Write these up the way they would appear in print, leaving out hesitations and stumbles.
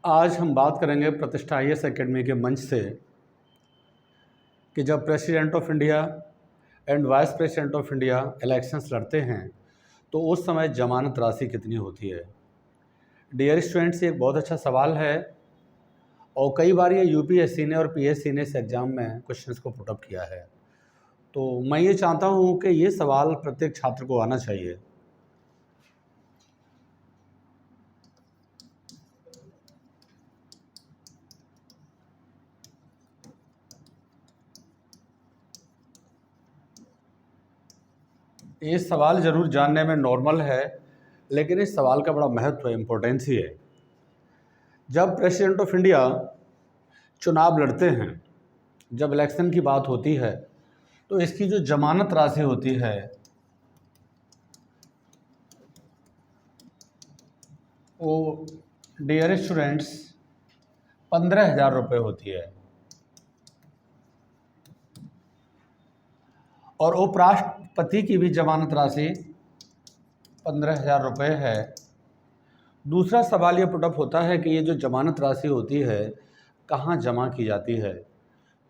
आज हम बात करेंगे प्रतिष्ठा IAS एकेडमी के मंच से कि जब president of India and vice president of India elections लड़ते हैं तो उस समय जमानत राशि कितनी होती है। डियर स्टूडेंट्स, ये एक बहुत अच्छा सवाल है और कई बार ये UPSC ने और PSC ने इस एग्ज़ाम में क्वेश्चंस को पुटअप किया है। तो मैं ये चाहता हूँ कि ये सवाल प्रत्येक छात्र को आना चाहिए। ये सवाल ज़रूर जानने में नॉर्मल है, लेकिन इस सवाल का बड़ा महत्व है, इम्पोर्टेंस ही है। जब प्रेसिडेंट ऑफ इंडिया चुनाव लड़ते हैं, जब इलेक्शन की बात होती है, तो इसकी जो जमानत राशि होती है वो डियर स्टूडेंट्स 15,000 रुपये होती है और उपराष्ट्रपति की भी जमानत राशि 15,000 रुपये है। दूसरा सवाल ये पुटअप होता है कि ये जो जमानत राशि होती है कहाँ जमा की जाती है।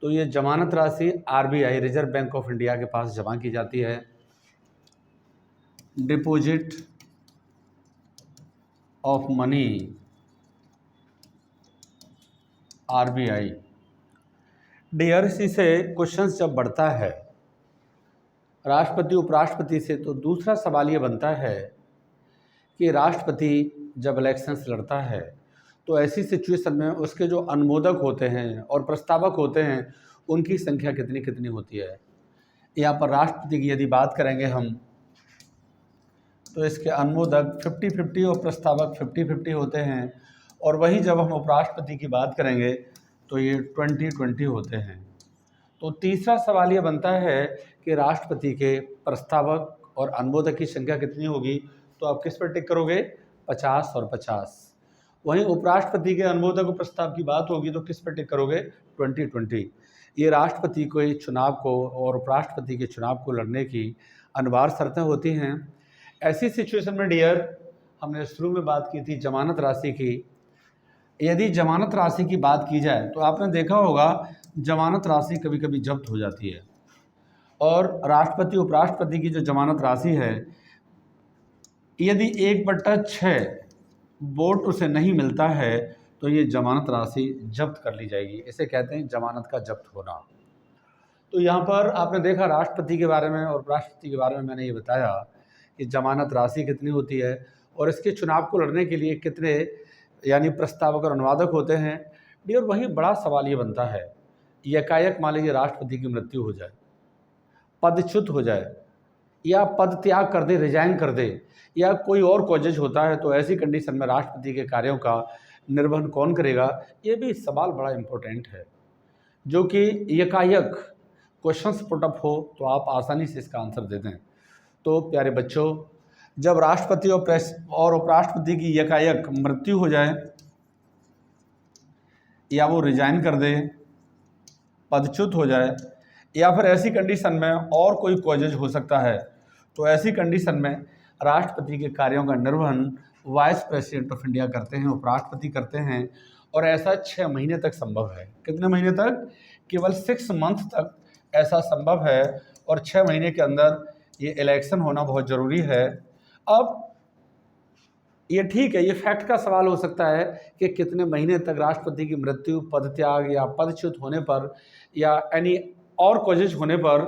तो ये जमानत राशि RBI reserve bank of India के पास जमा की जाती है। Deposit of money RBI। DRC से क्वेश्चंस जब बढ़ता है राष्ट्रपति उपराष्ट्रपति से, तो दूसरा सवाल ये बनता है कि राष्ट्रपति जब इलेक्शंस लड़ता है तो ऐसी सिचुएशन में उसके जो अनुमोदक होते हैं और प्रस्तावक होते हैं उनकी संख्या कितनी कितनी होती है। यहाँ पर राष्ट्रपति की यदि बात करेंगे हम तो इसके अनुमोदक 50-50 और प्रस्तावक 50-50 होते हैं, और वहीं जब हम उपराष्ट्रपति की बात करेंगे तो ये 20-20 होते हैं। तो तीसरा सवाल ये बनता है कि राष्ट्रपति के प्रस्तावक और अनुमोदक की संख्या कितनी होगी। तो आप किस पर टिक करोगे? 50 और 50। वहीं उपराष्ट्रपति के अनुमोदक और प्रस्ताव की बात होगी तो किस पर टिक करोगे? 20-20। ये राष्ट्रपति के चुनाव को और उपराष्ट्रपति के चुनाव को लड़ने की अनिवार्य शर्तें होती हैं। ऐसी सिचुएशन में डियर, हमने शुरू में बात की थी जमानत राशि की। यदि जमानत राशि की बात की जाए तो आपने देखा होगा जमानत राशि कभी कभी जब्त हो जाती है, और राष्ट्रपति उपराष्ट्रपति की जो जमानत राशि है यदि 1/6 वोट उसे नहीं मिलता है तो ये जमानत राशि जब्त कर ली जाएगी। इसे कहते हैं जमानत का जब्त होना। तो यहाँ पर आपने देखा राष्ट्रपति के बारे में और उपराष्ट्रपति के बारे में मैंने ये बताया कि जमानत राशि कितनी होती है और इसके चुनाव को लड़ने के लिए कितने यानी प्रस्तावक और अनुवादक होते हैं। डियर, वहीं बड़ा सवाल ये बनता है, एकाएक मान लीजिए राष्ट्रपति की मृत्यु हो जाए, पदच्युत हो जाए या पद त्याग कर दे, रिजाइन कर दे, या कोई और कॉजेज होता है, तो ऐसी कंडीशन में राष्ट्रपति के कार्यों का निर्वहन कौन करेगा। ये भी सवाल बड़ा इम्पोर्टेंट है जो कि एकाएक क्वेश्चंस पुटअप हो तो आप आसानी से इसका आंसर दे दें। तो प्यारे बच्चों, जब राष्ट्रपति और उपराष्ट्रपति की एकाएक मृत्यु हो जाए या वो रिजाइन कर दे, पदच्युत हो जाए, या फिर ऐसी कंडीशन में और कोई कॉजेज हो सकता है, तो ऐसी कंडीशन में राष्ट्रपति के कार्यों का निर्वहन वाइस प्रेसिडेंट ऑफ इंडिया करते हैं, उपराष्ट्रपति करते हैं। और ऐसा 6 महीने तक संभव है। कितने महीने तक? केवल 6 मंथ तक ऐसा संभव है, और 6 महीने के अंदर ये इलेक्शन होना बहुत ज़रूरी है। अब ये ठीक है, ये फैक्ट का सवाल हो सकता है कि कितने महीने तक राष्ट्रपति की मृत्यु, पदत्याग या पदच्युत होने पर या एनी और कॉजेज होने पर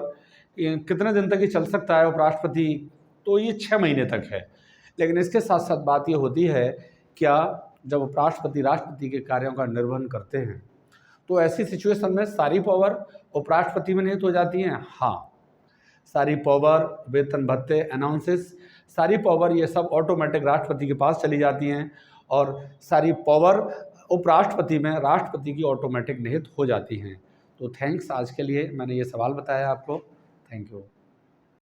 कितने दिन तक ये चल सकता है उपराष्ट्रपति। तो ये 6 महीने तक है। लेकिन इसके साथ साथ बात ये होती है, क्या जब उपराष्ट्रपति राष्ट्रपति के कार्यों का निर्वहन करते हैं तो ऐसी सिचुएशन में सारी पावर उपराष्ट्रपति में निहित हो जाती हैं? हाँ, सारी पावर, वेतन भत्ते, अनाउंसेस, सारी पावर ये सब ऑटोमेटिक राष्ट्रपति के पास चली जाती हैं, और सारी पावर उपराष्ट्रपति में राष्ट्रपति की ऑटोमेटिक निहित हो जाती हैं। तो थैंक्स, आज के लिए मैंने ये सवाल बताया आपको। Thank you.